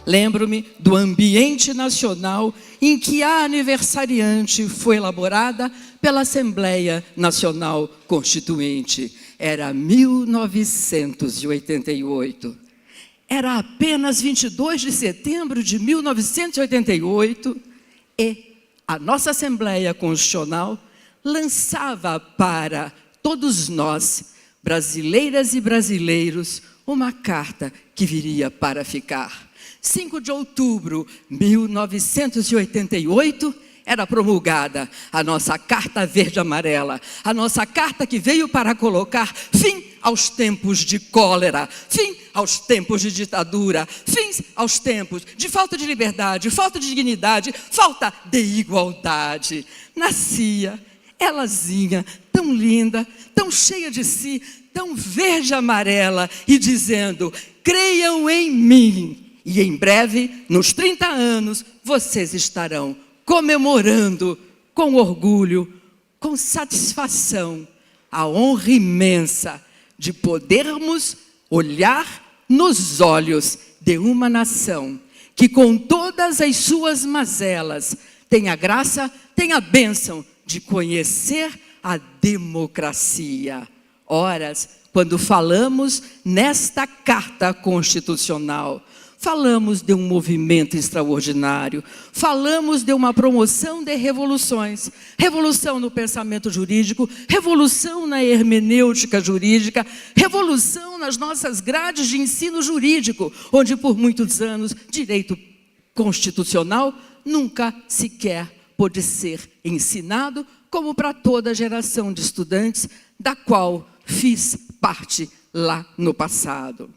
Lembro-me do ambiente nacional em que a aniversariante foi elaborada pela Assembleia Nacional Constituinte. Era 1988. Era apenas 22 de setembro de 1988 e a nossa Assembleia Constitucional lançava para todos nós, brasileiras e brasileiros, uma carta que viria para ficar. 5 de outubro de 1988, era promulgada a nossa Carta Verde-Amarela, a nossa carta que veio para colocar fim aos tempos de cólera, fim aos tempos de ditadura, fim aos tempos de falta de liberdade, falta de dignidade, falta de igualdade. Nascia elazinha, tão linda, tão cheia de si, tão verde-amarela, e dizendo: creiam em mim. E em breve, nos 30 anos, vocês estarão comemorando com orgulho, com satisfação, a honra imensa de podermos olhar nos olhos de uma nação que, com todas as suas mazelas, tem a graça, tem a bênção de conhecer a democracia. Horas, quando falamos nesta Carta Constitucional, falamos de um movimento extraordinário, falamos de uma promoção de revoluções, revolução no pensamento jurídico, revolução na hermenêutica jurídica, revolução nas nossas grades de ensino jurídico, onde por muitos anos direito constitucional nunca sequer pôde ser ensinado, como para toda a geração de estudantes da qual fiz parte lá no passado.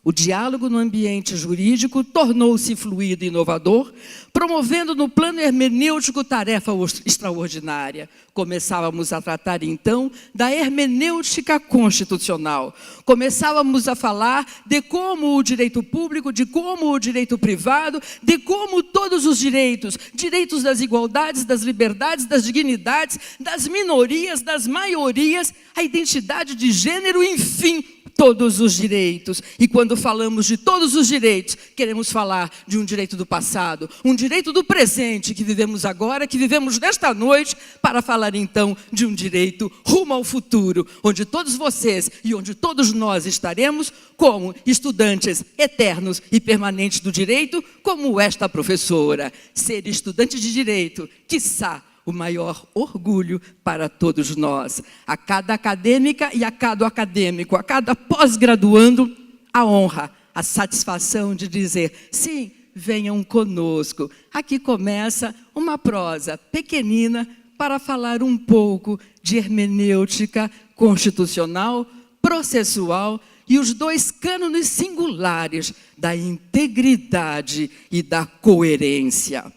O diálogo no ambiente jurídico tornou-se fluido e inovador, promovendo no plano hermenêutico tarefa extraordinária. Começávamos a tratar, então, da hermenêutica constitucional. Começávamos a falar de como o direito público, de como o direito privado, de como todos os direitos, direitos das igualdades, das liberdades, das dignidades, das minorias, das maiorias, a identidade de gênero, enfim, todos os direitos. E quando falamos de todos os direitos, queremos falar de um direito do passado, um direito do presente que vivemos agora, que vivemos nesta noite, para falar então de um direito rumo ao futuro, onde todos vocês e onde todos nós estaremos como estudantes eternos e permanentes do direito, como esta professora. Ser estudante de direito, quiçá, o maior orgulho para todos nós. A cada acadêmica e a cada acadêmico, a cada pós-graduando, a honra, a satisfação de dizer: sim, venham conosco. Aqui começa uma prosa pequenina para falar um pouco de hermenêutica constitucional, processual e os dois cânones singulares da integridade e da coerência.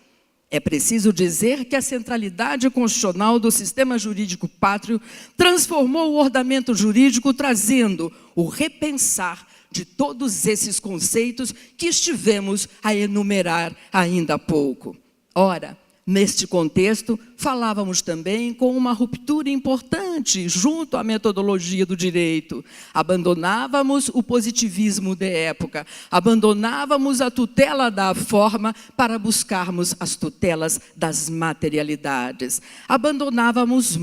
É preciso dizer que a centralidade constitucional do sistema jurídico pátrio transformou o ordenamento jurídico, trazendo o repensar de todos esses conceitos que estivemos a enumerar ainda há pouco. Ora, neste contexto, falávamos também com uma ruptura importante junto à metodologia do direito. Abandonávamos o positivismo de época, abandonávamos a tutela da forma para buscarmos as tutelas das materialidades. Abandonávamos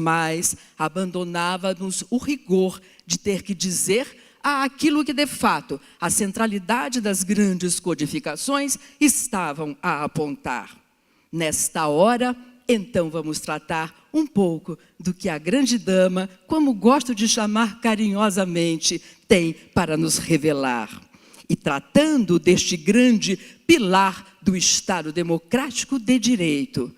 o rigor de ter que dizer aquilo que, de fato, a centralidade das grandes codificações estavam a apontar. Nesta hora, então, vamos tratar um pouco do que a grande dama, como gosto de chamar carinhosamente, tem para nos revelar. E tratando deste grande pilar do Estado democrático de direito,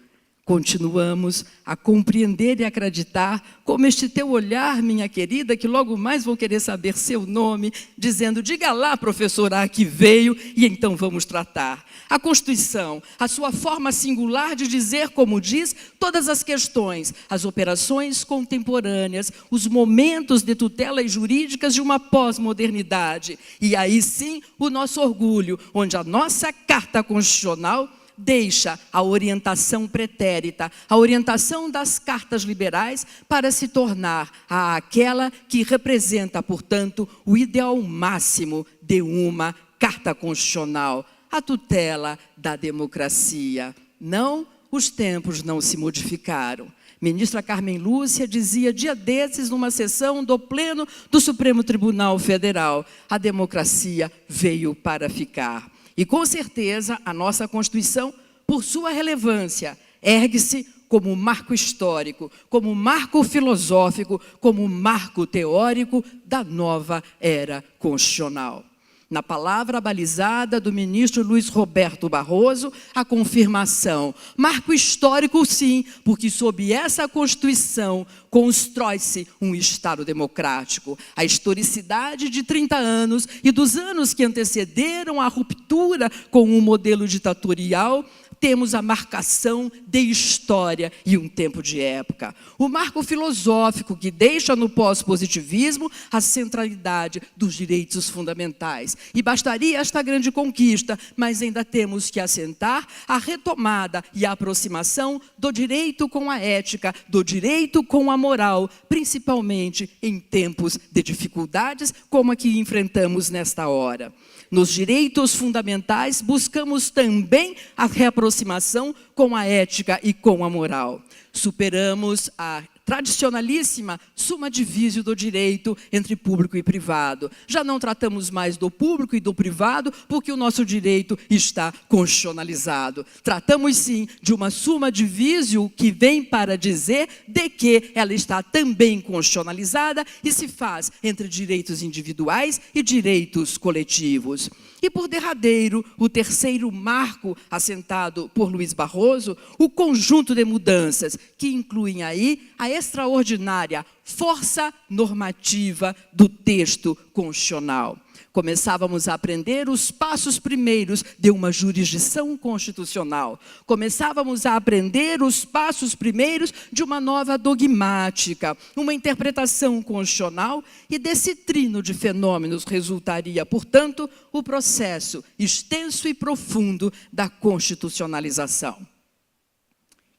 continuamos a compreender e acreditar como este teu olhar, minha querida, que logo mais vou querer saber seu nome, dizendo: diga lá, professora, que veio, e então vamos tratar. A Constituição, a sua forma singular de dizer, como diz, todas as questões, as operações contemporâneas, os momentos de tutelas jurídicas de uma pós-modernidade. E aí sim, o nosso orgulho, onde a nossa Carta Constitucional deixa a orientação pretérita, a orientação das cartas liberais, para se tornar aquela que representa, portanto, o ideal máximo de uma Carta Constitucional. a tutela da democracia. Não, os tempos não se modificaram. Ministra Carmen Lúcia dizia dia desses, numa sessão do Pleno do Supremo Tribunal Federal, a democracia veio para ficar. E com certeza a nossa Constituição, por sua relevância, ergue-se como marco histórico, como marco filosófico, como marco teórico da nova era constitucional. Na palavra balizada do ministro Luiz Roberto Barroso, a confirmação. Marco histórico, sim, porque sob essa Constituição constrói-se um Estado democrático. A historicidade de 30 anos e dos anos que antecederam a ruptura com o modelo ditatorial, temos a marcação de história e um tempo de época. O marco filosófico que deixa no pós-positivismo a centralidade dos direitos fundamentais. E bastaria esta grande conquista, mas ainda temos que assentar a retomada e a aproximação do direito com a ética, do direito com a moral, principalmente em tempos de dificuldades como a que enfrentamos nesta hora. Nos direitos fundamentais, buscamos também a reaproximação com a ética e com a moral. Superamos a tradicionalíssima summa divisio do direito entre público e privado. Já não tratamos mais do público e do privado, porque o nosso direito está constitucionalizado. Tratamos, sim, de uma summa divisio que vem para dizer de que ela está também constitucionalizada e se faz entre direitos individuais e direitos coletivos. E por derradeiro, o terceiro marco assentado por Luiz Barroso, o conjunto de mudanças que incluem aí a extraordinária força normativa do texto constitucional. Começávamos a aprender os passos primeiros de uma jurisdição constitucional. Começávamos a aprender os passos primeiros de uma nova dogmática, uma interpretação constitucional, e desse trino de fenômenos resultaria, portanto, o processo extenso e profundo da constitucionalização.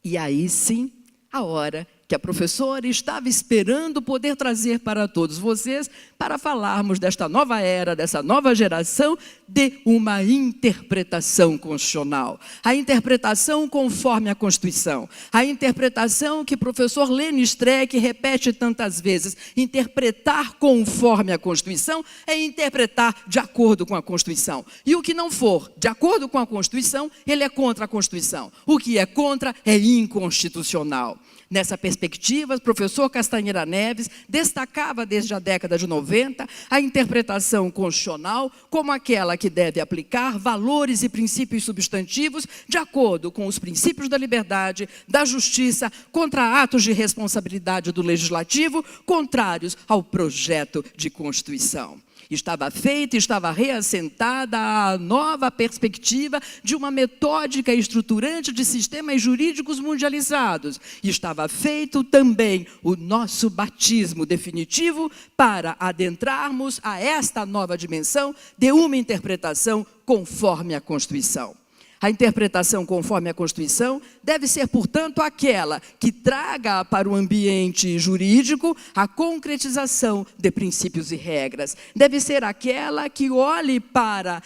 E aí sim, a hora que a professora estava esperando poder trazer para todos vocês, para falarmos desta nova era, dessa nova geração, de uma interpretação constitucional. A interpretação conforme a Constituição. A interpretação que o professor Lênio Streck repete tantas vezes. Interpretar conforme a Constituição é interpretar de acordo com a Constituição. E o que não for de acordo com a Constituição, ele é contra a Constituição. O que é contra é inconstitucional. Nessa perspectiva, o professor Castanheira Neves destacava desde a década de 90 a interpretação constitucional como aquela que deve aplicar valores e princípios substantivos de acordo com os princípios da liberdade, da justiça, contra atos de responsabilidade do legislativo, contrários ao projeto de Constituição. Estava feita, estava reassentada a nova perspectiva de uma metódica estruturante de sistemas jurídicos mundializados. Estava feito também o nosso batismo definitivo para adentrarmos a esta nova dimensão de uma interpretação conforme a Constituição. A interpretação conforme a Constituição deve ser, portanto, aquela que traga para o ambiente jurídico a concretização de princípios e regras. Deve ser aquela que olhe para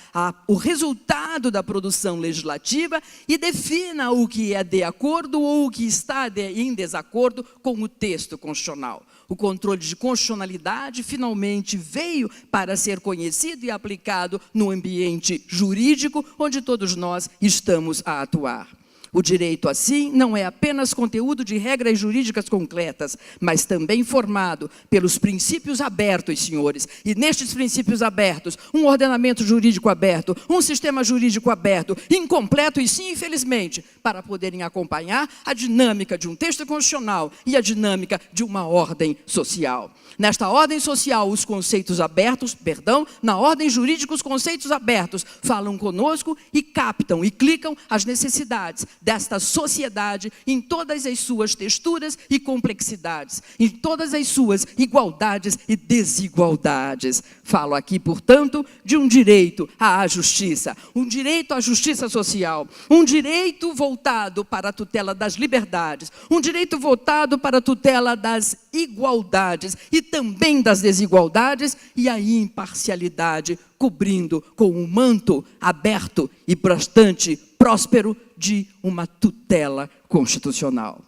o resultado da produção legislativa e defina o que é de acordo ou o que está em desacordo com o texto constitucional. O controle de constitucionalidade finalmente veio para ser conhecido e aplicado no ambiente jurídico, onde todos nós estamos a atuar. O direito, assim, não é apenas conteúdo de regras jurídicas concretas, mas também formado pelos princípios abertos, senhores. E nestes princípios abertos, um ordenamento jurídico aberto, um sistema jurídico aberto, incompleto e sim, infelizmente, para poderem acompanhar a dinâmica de um texto constitucional e a dinâmica de uma ordem social. Nesta ordem social, os conceitos abertos, na ordem jurídica, os conceitos abertos falam conosco e captam e clicam as necessidades desta sociedade em todas as suas texturas e complexidades, em todas as suas igualdades e desigualdades. Falo aqui, portanto, de um direito à justiça, um direito à justiça social, um direito voltado para a tutela das liberdades, um direito voltado para a tutela das igualdades e também das desigualdades e a imparcialidade, cobrindo com um manto aberto e bastante próspero de uma tutela constitucional.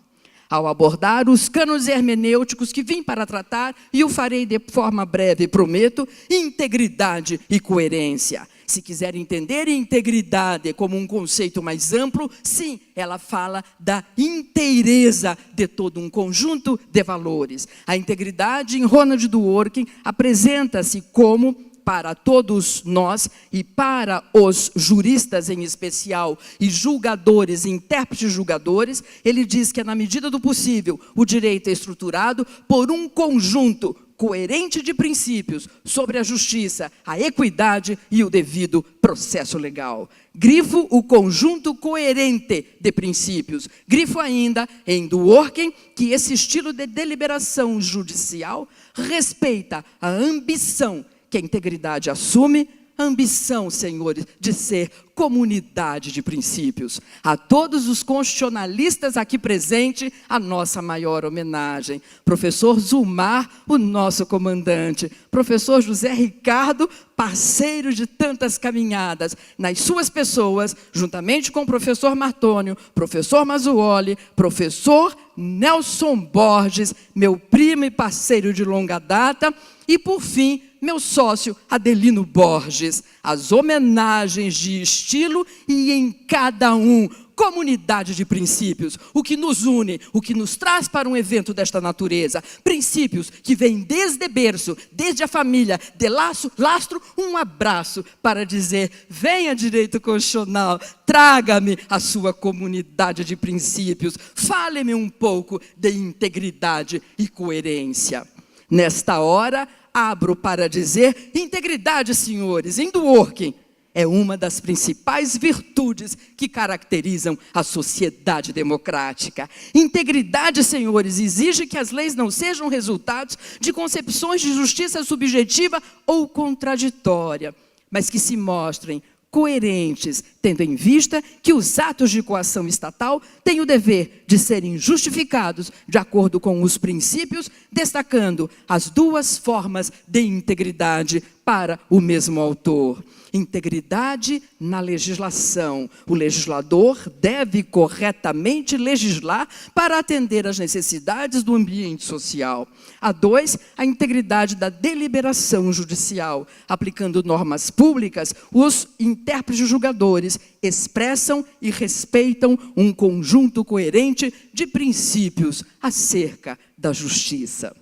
Ao abordar os cânones hermenêuticos que vim para tratar, e o farei de forma breve, prometo, integridade e coerência. Se quiser entender integridade como um conceito mais amplo, sim, ela fala da inteireza de todo um conjunto de valores. A integridade, em Ronald Dworkin, apresenta-se como, para todos nós e para os juristas em especial, e julgadores, intérpretes julgadores, ele diz que, na medida do possível, o direito é estruturado por um conjunto coerente de princípios sobre a justiça, a equidade e o devido processo legal. Grifo o conjunto coerente de princípios. Grifo ainda em Dworkin que esse estilo de deliberação judicial respeita a ambição que a integridade assume, a ambição, senhores, de ser comunidade de princípios. A todos os constitucionalistas aqui presentes, a nossa maior homenagem. Professor Zumar, o nosso comandante. Professor José Ricardo, parceiro de tantas caminhadas. Nas suas pessoas, juntamente com o professor Martônio, professor Mazzuoli, professor Nelson Borges, meu primo e parceiro de longa data, e, por fim, meu sócio Adelino Borges. As homenagens de estilo e em cada um, comunidade de princípios. O que nos une, o que nos traz para um evento desta natureza. Princípios que vêm desde berço, desde a família, de lastro, um abraço para dizer: venha direito constitucional, traga-me a sua comunidade de princípios, fale-me um pouco de integridade e coerência. Nesta hora, abro para dizer: integridade, senhores, em Dworkin, é uma das principais virtudes que caracterizam a sociedade democrática. Integridade, senhores, exige que as leis não sejam resultados de concepções de justiça subjetiva ou contraditória, mas que se mostrem coerentes, tendo em vista que os atos de coação estatal têm o dever de serem justificados de acordo com os princípios, destacando as duas formas de integridade para o mesmo autor. Integridade na legislação. O legislador deve corretamente legislar para atender às necessidades do ambiente social. A 2, a integridade da deliberação judicial. Aplicando normas públicas, os intérpretes julgadores expressam e respeitam um conjunto coerente de princípios acerca da justiça.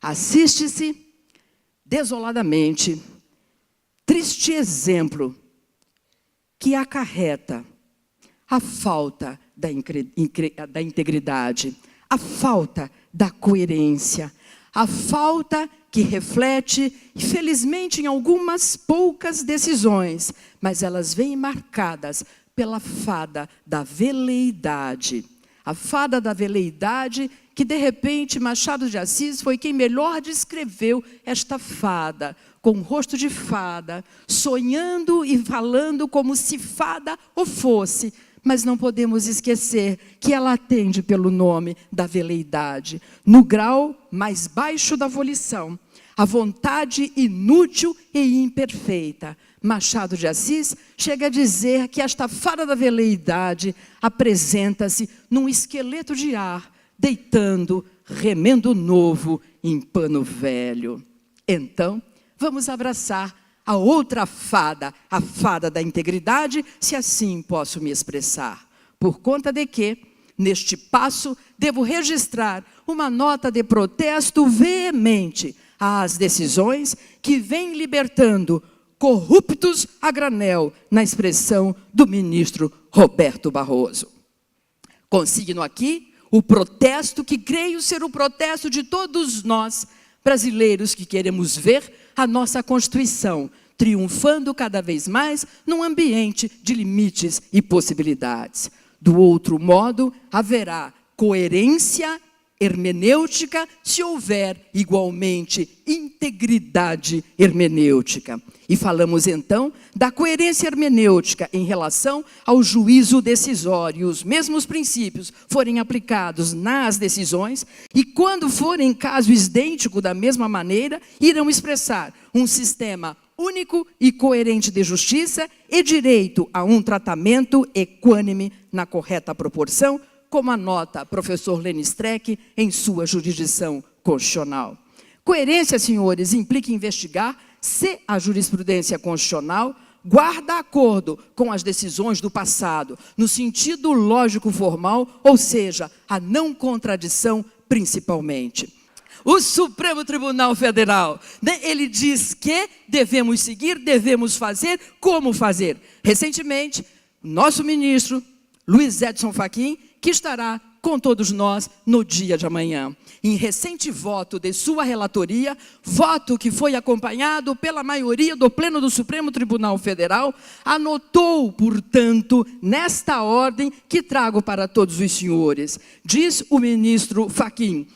Assiste-se desoladamente triste exemplo que acarreta a falta da integridade, a falta da coerência, a falta que reflete, infelizmente, em algumas poucas decisões, mas elas vêm marcadas pela fada da veleidade. A fada da veleidade que, de repente, Machado de Assis foi quem melhor descreveu esta fada, com rosto de fada, sonhando e falando como se fada o fosse, mas não podemos esquecer que ela atende pelo nome da veleidade, no grau mais baixo da volição, a vontade inútil e imperfeita. Machado de Assis chega a dizer que esta fada da veleidade apresenta-se num esqueleto de ar, deitando remendo novo em pano velho. Então, vamos abraçar a outra fada, a fada da integridade, se assim posso me expressar. Por conta de que, neste passo, devo registrar uma nota de protesto veemente às decisões que vêm libertando corruptos a granel, na expressão do ministro Roberto Barroso. Consigno aqui o protesto que creio ser o protesto de todos nós, brasileiros, que queremos ver a nossa Constituição triunfando cada vez mais num ambiente de limites e possibilidades. Do outro modo, haverá coerência hermenêutica se houver igualmente integridade hermenêutica. E falamos então da coerência hermenêutica em relação ao juízo decisório. Os mesmos princípios forem aplicados nas decisões e quando forem caso idêntico da mesma maneira, irão expressar um sistema único e coerente de justiça e direito a um tratamento equânime na correta proporção, como anota professor Leni Streck em sua jurisdição constitucional. Coerência, senhores, implica investigar se a jurisprudência constitucional guarda acordo com as decisões do passado, no sentido lógico-formal, ou seja, a não contradição principalmente. O Supremo Tribunal Federal, ele diz que devemos seguir, devemos fazer, como fazer. Recentemente, nosso ministro, Luiz Edson Fachin, que estará com todos nós no dia de amanhã. Em recente voto de sua relatoria, voto que foi acompanhado pela maioria do Pleno do Supremo Tribunal Federal, anotou, portanto, nesta ordem que trago para todos os senhores. Diz o ministro Fachin,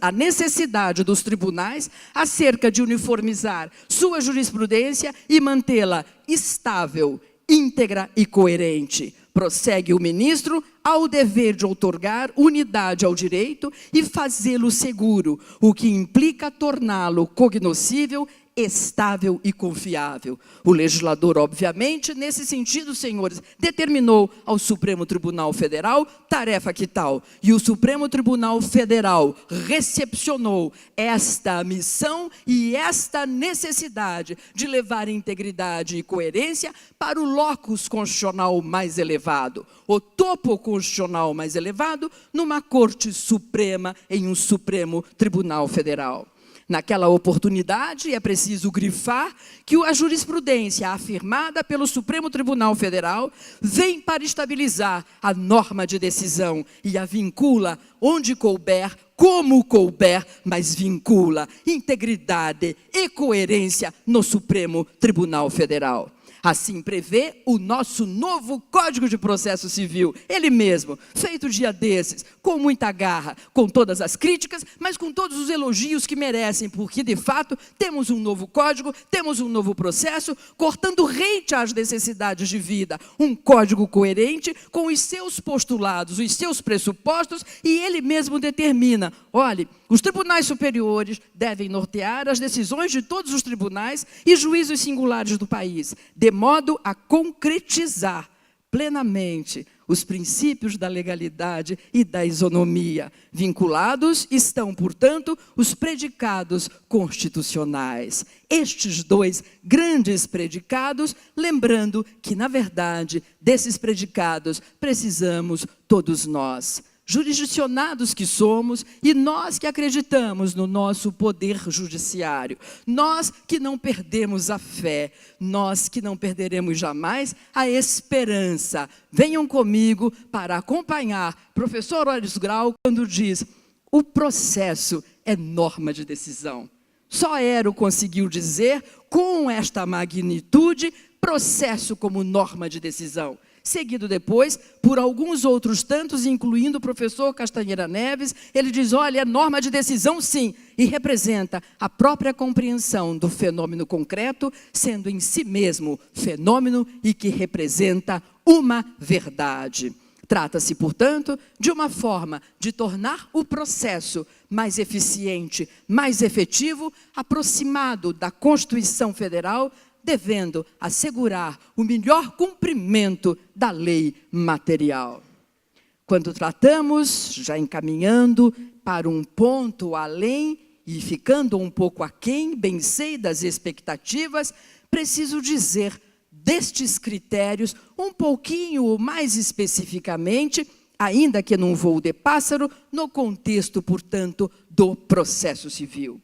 a necessidade dos tribunais acerca de uniformizar sua jurisprudência e mantê-la estável, íntegra e coerente. Prossegue o ministro ao dever de outorgar unidade ao direito e fazê-lo seguro, o que implica torná-lo cognoscível, estável e confiável. O legislador, obviamente, nesse sentido, senhores, determinou ao Supremo Tribunal Federal tarefa que tal. E o Supremo Tribunal Federal recepcionou esta missão e esta necessidade de levar integridade e coerência para o locus constitucional mais elevado, o topo constitucional mais elevado, numa Corte Suprema, em um Supremo Tribunal Federal. Naquela oportunidade, é preciso grifar que a jurisprudência afirmada pelo Supremo Tribunal Federal vem para estabilizar a norma de decisão e a vincula onde couber, como couber, mas vincula integridade e coerência no Supremo Tribunal Federal. Assim prevê o nosso novo Código de Processo Civil, ele mesmo, feito dia desses, com muita garra, com todas as críticas, mas com todos os elogios que merecem, porque, de fato, temos um novo código, temos um novo processo, cortando rente às necessidades de vida, um código coerente com os seus postulados, os seus pressupostos, e ele mesmo determina, olhe, os tribunais superiores devem nortear as decisões de todos os tribunais e juízos singulares do país, de modo a concretizar plenamente os princípios da legalidade e da isonomia. Vinculados estão, portanto, os predicados constitucionais. Estes dois grandes predicados, lembrando que, na verdade, desses predicados precisamos todos nós. Jurisdicionados que somos, e nós que acreditamos no nosso poder judiciário, nós que não perdemos a fé, nós que não perderemos jamais a esperança. Venham comigo para acompanhar professor Horácio Grau quando diz: o processo é norma de decisão. Só Hero conseguiu dizer, com esta magnitude, processo como norma de decisão. Seguido depois por alguns outros tantos, incluindo o professor Castanheira Neves, ele diz, olha, é norma de decisão sim, e representa a própria compreensão do fenômeno concreto, sendo em si mesmo fenômeno e que representa uma verdade. Trata-se, portanto, de uma forma de tornar o processo mais eficiente, mais efetivo, aproximado da Constituição Federal, devendo assegurar o melhor cumprimento da lei material. Quando tratamos, já encaminhando para um ponto além e ficando um pouco aquém, bem sei, das expectativas, preciso dizer destes critérios um pouquinho mais especificamente, ainda que num voo de pássaro, no contexto, portanto, do processo civil.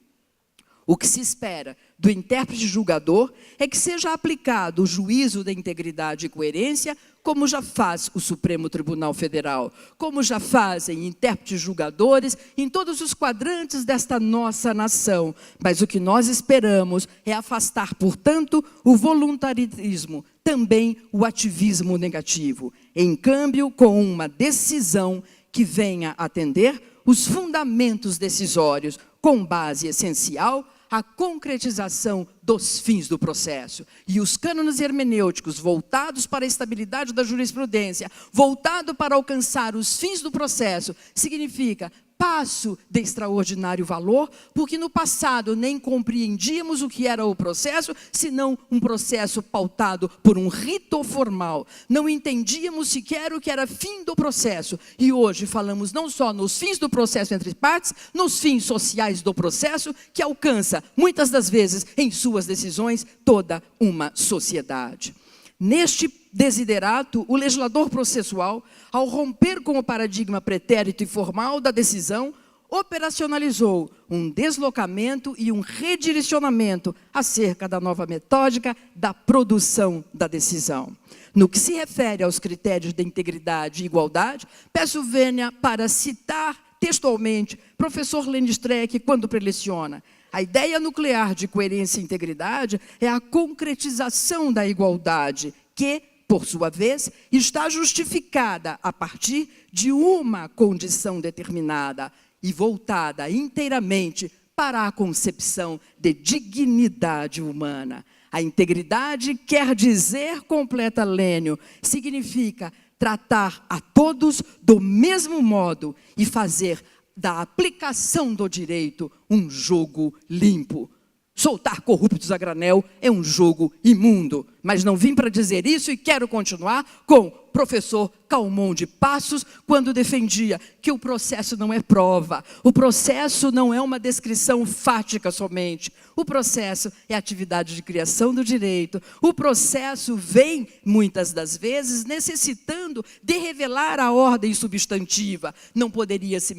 O que se espera do intérprete julgador é que seja aplicado o juízo da integridade e coerência, como já faz o Supremo Tribunal Federal, como já fazem intérpretes julgadores em todos os quadrantes desta nossa nação. Mas o que nós esperamos é afastar, portanto, o voluntarismo, também o ativismo negativo, em câmbio, com uma decisão que venha atender os fundamentos decisórios, com base essencial a concretização dos fins do processo. E os cânones hermenêuticos voltados para a estabilidade da jurisprudência, voltado para alcançar os fins do processo, significa passo de extraordinário valor, porque no passado nem compreendíamos o que era o processo, senão um processo pautado por um rito formal. Não entendíamos sequer o que era fim do processo. E hoje falamos não só nos fins do processo entre partes, nos fins sociais do processo, que alcança, muitas das vezes, em suas decisões, toda uma sociedade. Neste desiderato, o legislador processual, ao romper com o paradigma pretérito e formal da decisão, operacionalizou um deslocamento e um redirecionamento acerca da nova metódica da produção da decisão. No que se refere aos critérios de integridade e igualdade, peço vênia para citar textualmente professor Lênin Streck quando preleciona: a ideia nuclear de coerência e integridade é a concretização da igualdade, que, por sua vez, está justificada a partir de uma condição determinada e voltada inteiramente para a concepção de dignidade humana. A integridade quer dizer, completa Lênio, significa tratar a todos do mesmo modo e fazer da aplicação do direito um jogo limpo. Soltar corruptos a granel é um jogo imundo. Mas não vim para dizer isso e quero continuar com o professor Calmon de Passos, quando defendia que o processo não é prova, o processo não é uma descrição fática somente, o processo é atividade de criação do direito, o processo vem, muitas das vezes, necessitando de revelar a ordem substantiva, não poderia se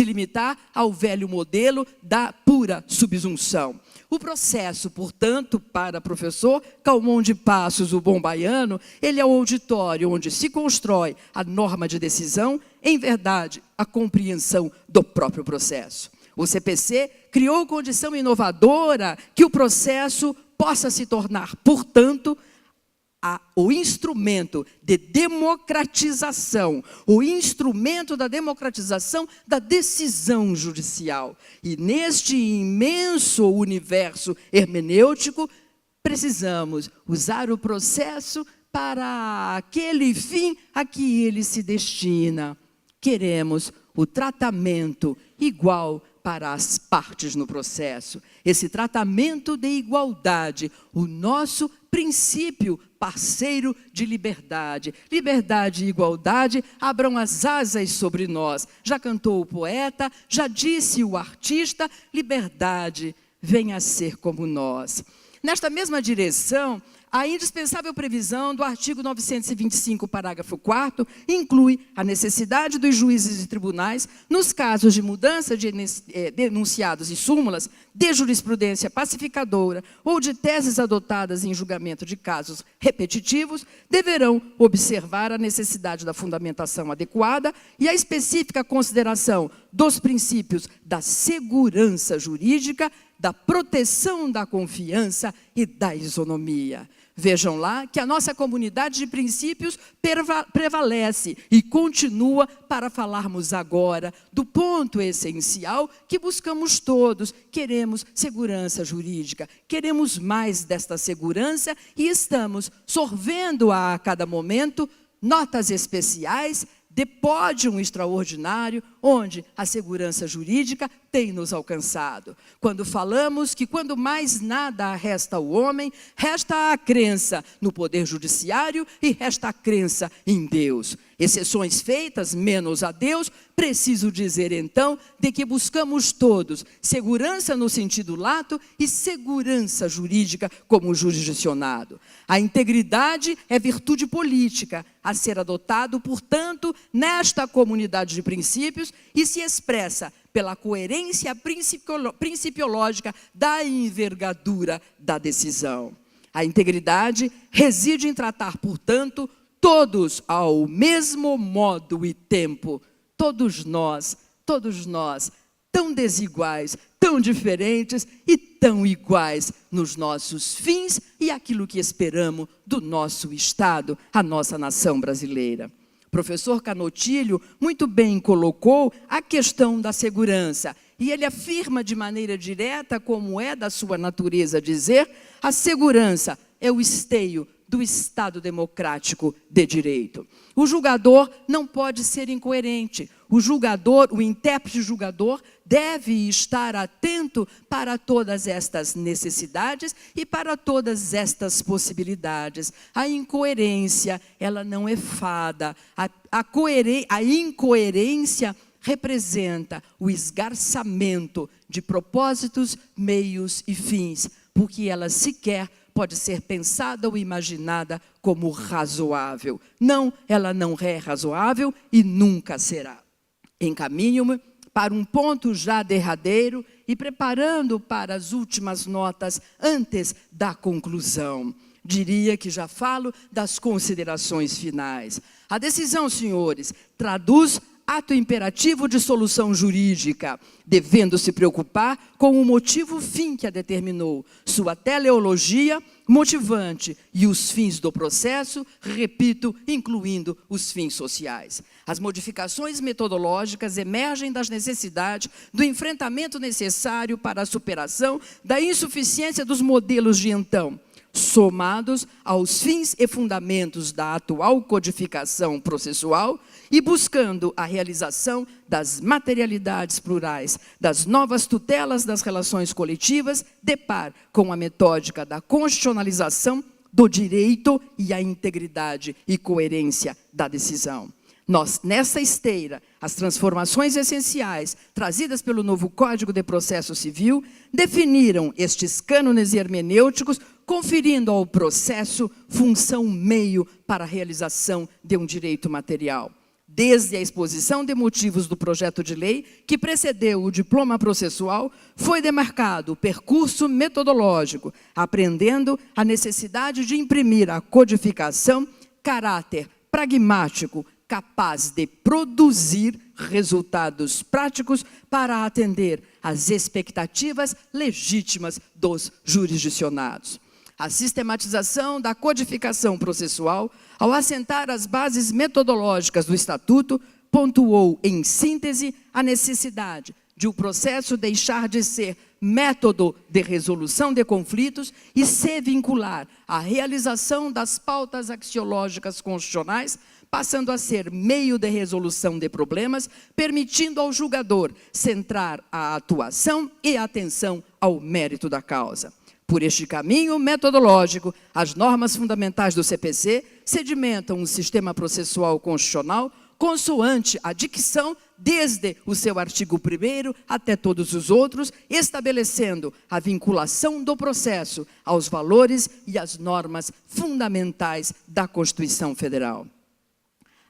limitar ao velho modelo da pura subsunção. O processo, portanto, para o professor Calmon de Passos, o bom baiano, ele é o auditório onde se constrói a norma de decisão, em verdade, a compreensão do próprio processo. O CPC criou condição inovadora que o processo possa se tornar, portanto, o instrumento de democratização, o instrumento da democratização da decisão judicial. E neste imenso universo hermenêutico, precisamos usar o processo para aquele fim a que ele se destina. Queremos o tratamento igual para as partes no processo. Esse tratamento de igualdade, o nosso princípio parceiro de liberdade. Liberdade e igualdade abram as asas sobre nós. Já cantou o poeta, já disse o artista, liberdade venha a ser como nós. Nesta mesma direção, a indispensável previsão do artigo 925, parágrafo 4º, inclui a necessidade dos juízes e tribunais, nos casos de mudança de enunciados e súmulas, de jurisprudência pacificadora ou de teses adotadas em julgamento de casos repetitivos, deverão observar a necessidade da fundamentação adequada e a específica consideração dos princípios da segurança jurídica, da proteção da confiança e da isonomia. Vejam lá que a nossa comunidade de princípios prevalece e continua para falarmos agora do ponto essencial que buscamos todos. Queremos segurança jurídica, queremos mais desta segurança e estamos sorvendo a cada momento notas especiais de pódio extraordinário, onde a segurança jurídica tem nos alcançado. Quando falamos que quando mais nada resta ao homem, resta a crença no poder judiciário e resta a crença em Deus. Exceções feitas, menos a Deus, preciso dizer então de que buscamos todos segurança no sentido lato e segurança jurídica como jurisdicionado. A integridade é virtude política a ser adotado, portanto, nesta comunidade de princípios, e se expressa pela coerência principiológica da envergadura da decisão. A integridade reside em tratar, portanto, todos ao mesmo modo e tempo. Todos nós, tão desiguais, tão diferentes e tão iguais nos nossos fins e aquilo que esperamos do nosso Estado, a nossa nação brasileira. O professor Canotilho muito bem colocou a questão da segurança, e ele afirma de maneira direta, como é da sua natureza dizer, a segurança é o esteio do Estado democrático de direito. O julgador não pode ser incoerente. O julgador, o intérprete julgador, deve estar atento para todas estas necessidades e para todas estas possibilidades. A incoerência, ela não é fada. A incoerência representa o esgarçamento de propósitos, meios e fins, porque ela sequer pode ser pensada ou imaginada como razoável. Não, ela não é razoável e nunca será. Encaminho-me para um ponto já derradeiro e preparando para as últimas notas antes da conclusão. Diria que já falo das considerações finais. A decisão, senhores, traduz ato imperativo de solução jurídica, devendo se preocupar com o motivo fim que a determinou, sua teleologia motivante e os fins do processo, repito, incluindo os fins sociais. As modificações metodológicas emergem das necessidades do enfrentamento necessário para a superação da insuficiência dos modelos de então, somados aos fins e fundamentos da atual codificação processual e buscando a realização das materialidades plurais, das novas tutelas das relações coletivas, depar com a metódica da constitucionalização do direito e a integridade e coerência da decisão. Nessa esteira, as transformações essenciais trazidas pelo novo Código de Processo Civil definiram estes cânones hermenêuticos, conferindo ao processo função meio para a realização de um direito material. Desde a exposição de motivos do projeto de lei que precedeu o diploma processual, foi demarcado o percurso metodológico, apreendendo a necessidade de imprimir à codificação caráter pragmático, capaz de produzir resultados práticos para atender às expectativas legítimas dos jurisdicionados. A sistematização da codificação processual, ao assentar as bases metodológicas do Estatuto, pontuou, em síntese, a necessidade de o processo deixar de ser método de resolução de conflitos e se vincular à realização das pautas axiológicas constitucionais, passando a ser meio de resolução de problemas, permitindo ao julgador centrar a atuação e a atenção ao mérito da causa. Por este caminho metodológico, as normas fundamentais do CPC sedimentam um sistema processual constitucional consoante a dicção desde o seu artigo 1º até todos os outros, estabelecendo a vinculação do processo aos valores e às normas fundamentais da Constituição Federal.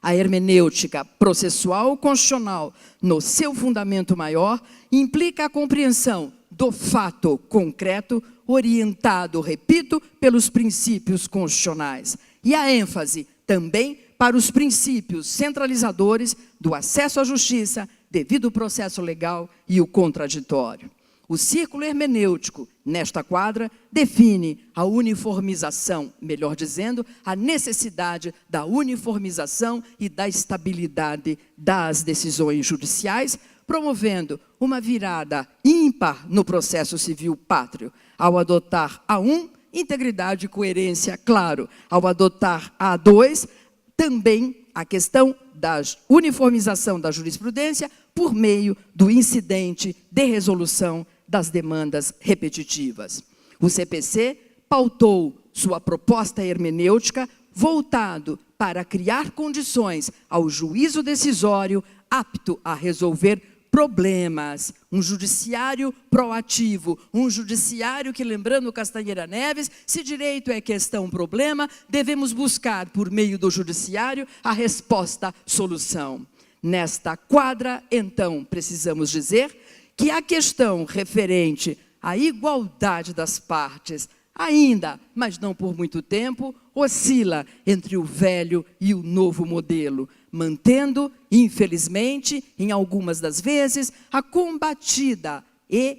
A hermenêutica processual constitucional, no seu fundamento maior, implica a compreensão do fato concreto, orientado, repito, pelos princípios constitucionais. E a ênfase também para os princípios centralizadores do acesso à justiça, devido processo legal e o contraditório. O círculo hermenêutico, nesta quadra, define a uniformização, melhor dizendo, a necessidade da uniformização e da estabilidade das decisões judiciais, promovendo uma virada ímpar no processo civil pátrio, ao adotar A1, integridade e coerência, claro, ao adotar A2, também a questão da uniformização da jurisprudência por meio do incidente de resolução das demandas repetitivas. O CPC pautou sua proposta hermenêutica voltado para criar condições ao juízo decisório apto a resolver problemas, um judiciário proativo, um judiciário que, lembrando Castanheira Neves, se direito é questão problema, devemos buscar, por meio do judiciário, a resposta solução. Nesta quadra, então, precisamos dizer que a questão referente à igualdade das partes ainda, mas não por muito tempo, oscila entre o velho e o novo modelo, mantendo, infelizmente, em algumas das vezes, a combatida e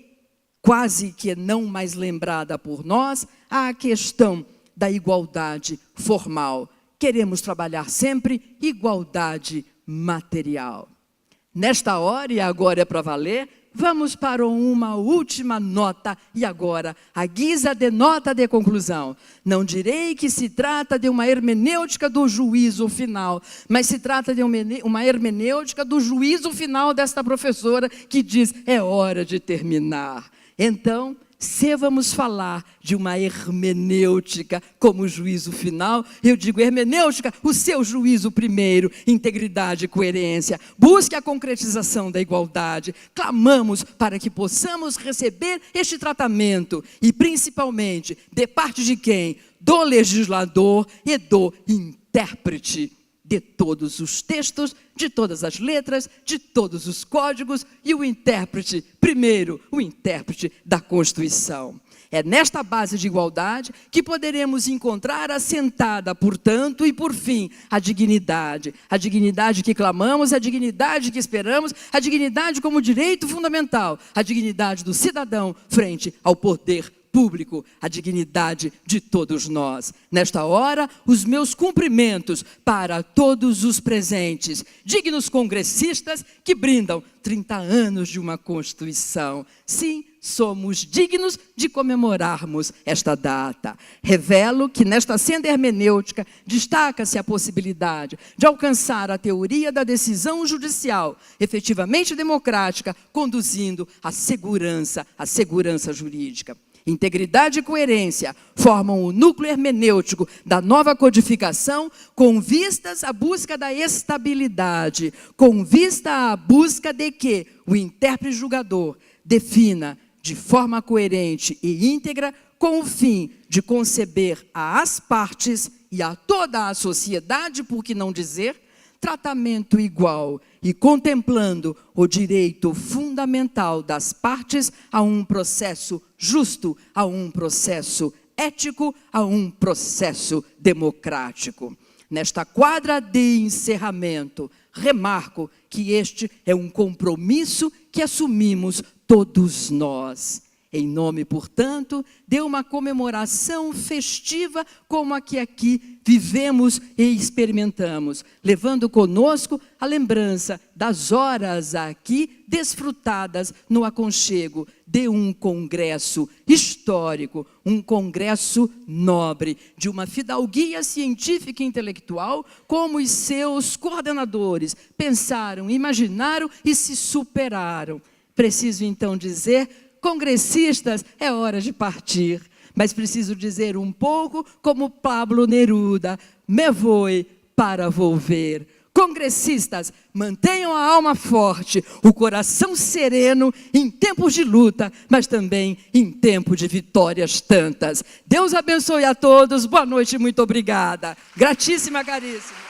quase que não mais lembrada por nós, a questão da igualdade formal. Queremos trabalhar sempre igualdade material. Nesta hora, e agora é para valer, vamos para uma última nota, e agora, a guisa de nota de conclusão. Não direi que se trata de uma hermenêutica do juízo final, mas se trata de uma hermenêutica do juízo final desta professora que diz, é hora de terminar. Então, se vamos falar de uma hermenêutica como juízo final, eu digo hermenêutica, o seu juízo primeiro, integridade e coerência. Busque a concretização da igualdade. Clamamos para que possamos receber este tratamento e, principalmente, de parte de quem? Do legislador e do intérprete de todos os textos, de todas as letras, de todos os códigos e o intérprete, primeiro, o intérprete da Constituição. É nesta base de igualdade que poderemos encontrar assentada, portanto, e por fim, a dignidade que clamamos, a dignidade que esperamos, a dignidade como direito fundamental, a dignidade do cidadão frente ao poder público, a dignidade de todos nós. Nesta hora, os meus cumprimentos para todos os presentes, dignos congressistas que brindam 30 anos de uma Constituição. Sim, somos dignos de comemorarmos esta data. Revelo que nesta senda hermenêutica destaca-se a possibilidade de alcançar a teoria da decisão judicial, efetivamente democrática, conduzindo à segurança jurídica. Integridade e coerência formam o núcleo hermenêutico da nova codificação com vistas à busca da estabilidade, com vista à busca de que o intérprete julgador defina de forma coerente e íntegra com o fim de conceber às partes e a toda a sociedade, por que não dizer, tratamento igual e contemplando o direito fundamental das partes a um processo justo, a um processo ético, a um processo democrático. Nesta quadra de encerramento, remarco que este é um compromisso que assumimos todos nós. Em nome, portanto, de uma comemoração festiva como a que aqui vivemos e experimentamos, levando conosco a lembrança das horas aqui desfrutadas no aconchego de um congresso histórico, um congresso nobre, de uma fidalguia científica e intelectual, como os seus coordenadores pensaram, imaginaram e se superaram. Preciso então dizer, congressistas, é hora de partir, mas preciso dizer um pouco como Pablo Neruda, me voy para volver. Congressistas, mantenham a alma forte, o coração sereno em tempos de luta, mas também em tempo de vitórias tantas. Deus abençoe a todos, boa noite, muito obrigada. Gratíssima, caríssima.